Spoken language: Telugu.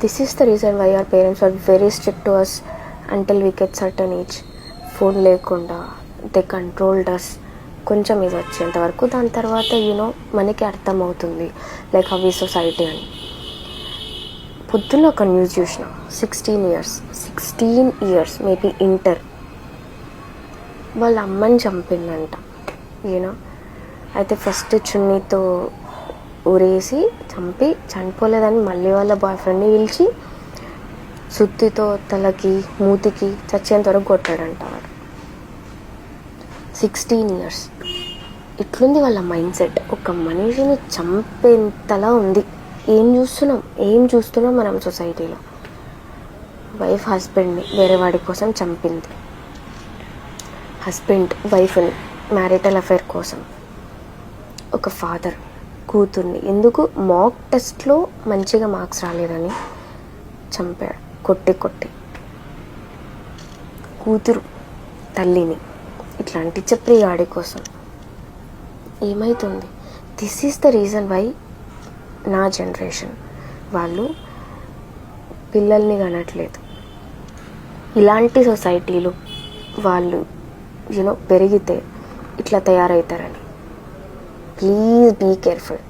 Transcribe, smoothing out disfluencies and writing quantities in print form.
This is the reason why our parents are very strict to us until we get certain age. Phone లేకుండా దే కంట్రోల్డ్ అస్ కొంచెం ఇది వచ్చేంత వరకు. దాని తర్వాత మనకి అర్థమవుతుంది లైక్ హౌ ఈ సొసైటీ అని. పొద్దున్న ఒక న్యూస్ చూసిన, 16 ఇయర్స్ మేబీ ఇంటర్, వాళ్ళ అమ్మని చంపిందంట. అయితే ఫస్ట్ చున్నీతో ఊరేసి చనిపోలేదని మళ్ళీ వాళ్ళ బాయ్ ఫ్రెండ్ని పిలిచి సుత్తితో తలకి మూతికి చచ్చేంత వరకు కొట్టాడంట వాడు. 16 ఇయర్స్. ఇట్లుంది వాళ్ళ మైండ్ సెట్. ఒక మనిషిని చంపేంతలా ఉంది. ఏం చూస్తున్నాం మనం సొసైటీలో. వైఫ్ హస్బెండ్ని వేరే వాడి కోసం చంపింది, హస్బెండ్ వైఫ్ని మ్యారిటల్ అఫైర్ కోసం, ఒక ఫాదర్ కూతుర్ని ఎందుకు మాక్ టెస్ట్లో మంచిగా మార్క్స్ రాలేదని చంపాడు కొట్టి. కూతురు తల్లిని ఇట్లాంటి చెప్పి ఆడి కోసం ఏమవుతుంది? This is the reason why నా జనరేషన్ వాళ్ళు పిల్లల్ని కనట్లేదు. ఇలాంటి సొసైటీలు వాళ్ళు పెరిగితే ఇట్లా తయారవుతారని. Please be careful.